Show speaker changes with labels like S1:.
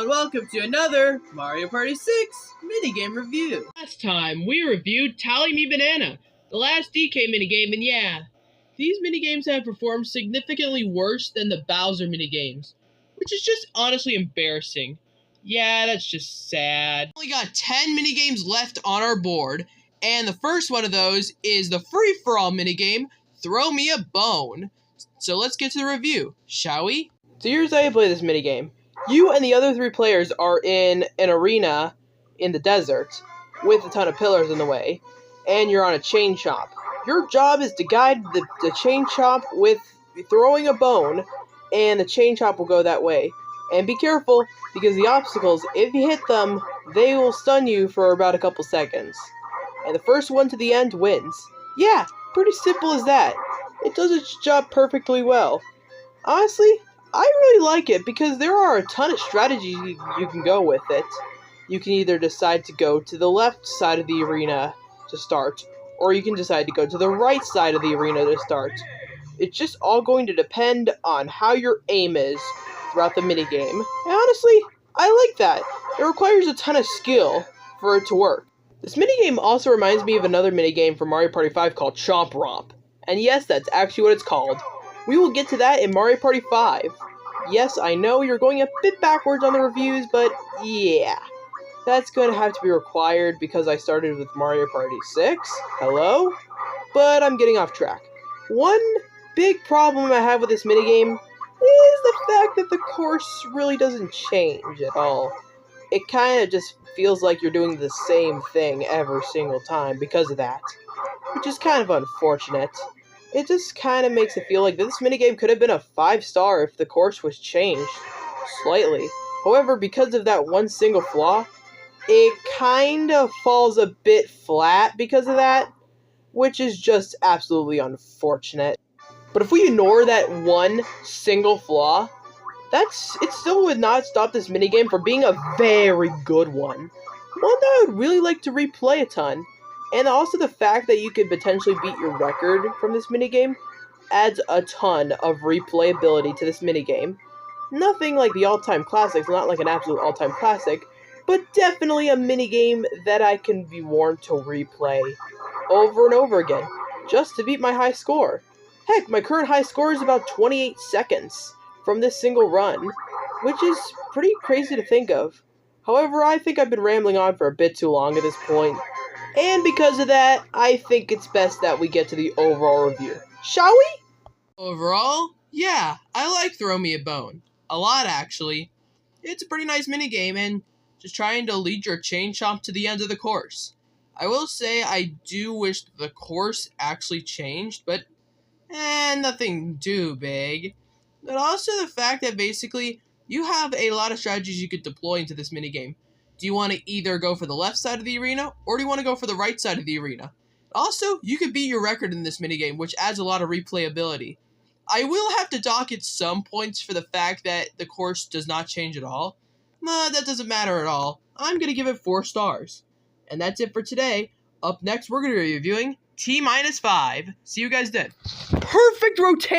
S1: Hello and welcome to another Mario Party 6 minigame review.
S2: Last time, we reviewed Tally Me Banana, the last DK minigame, and yeah, these minigames have performed significantly worse than the Bowser minigames, which is just honestly embarrassing. Yeah, that's just sad. We only got 10 minigames left on our board, and the first one of those is the free-for-all minigame, Throw Me a Bone. So let's get to the review, shall we? So here's how you play this minigame. You and the other 3 players are in an arena in the desert with a ton of pillars in the way, and you're on a chain chomp. Your job is to guide the chain chomp with throwing a bone, and the chain chomp will go that way. And be careful, because the obstacles, if you hit them, they will stun you for about a couple seconds. And the first one to the end wins. Yeah, pretty simple as that. It does its job perfectly well. Honestly, I really like it because there are a ton of strategies you can go with it. You can either decide to go to the left side of the arena to start, or you can decide to go to the right side of the arena to start. It's just all going to depend on how your aim is throughout the minigame. And honestly, I like that. It requires a ton of skill for it to work. This minigame also reminds me of another minigame from Mario Party 5 called Chomp Romp. And yes, that's actually what it's called. We will get to that in Mario Party 5. Yes, I know you're going a bit backwards on the reviews, but yeah. That's going to have to be required because I started with Mario Party 6. Hello? But I'm getting off track. One big problem I have with this minigame is the fact that the course really doesn't change at all. It kind of just feels like you're doing the same thing every single time because of that, which is kind of unfortunate. It just kind of makes it feel like this minigame could have been a 5-star if the course was changed slightly. However, because of that one single flaw, it kind of falls a bit flat because of that, which is just absolutely unfortunate. But if we ignore that one single flaw, it still would not stop this minigame from being a very good one. One that I would really like to replay a ton. And also the fact that you could potentially beat your record from this minigame adds a ton of replayability to this minigame. Nothing like the all-time classics, not like an absolute all-time classic, but definitely a minigame that I can be warned to replay over and over again, just to beat my high score. Heck, my current high score is about 28 seconds from this single run, which is pretty crazy to think of. However, I think I've been rambling on for a bit too long at this point. And because of that, I think it's best that we get to the overall review. Shall we? Overall, yeah, I like Throw Me a Bone. A lot, actually. It's a pretty nice minigame, and just trying to lead your chain chomp to the end of the course. I will say I do wish the course actually changed, but nothing too big. But also the fact that basically you have a lot of strategies you could deploy into this minigame. Do you want to either go for the left side of the arena, or do you want to go for the right side of the arena? Also, you could beat your record in this minigame, which adds a lot of replayability. I will have to dock it some points for the fact that the course does not change at all. That doesn't matter at all. I'm going to give it 4 stars. And that's it for today. Up next, we're going to be reviewing T-5. See you guys then. Perfect rotation!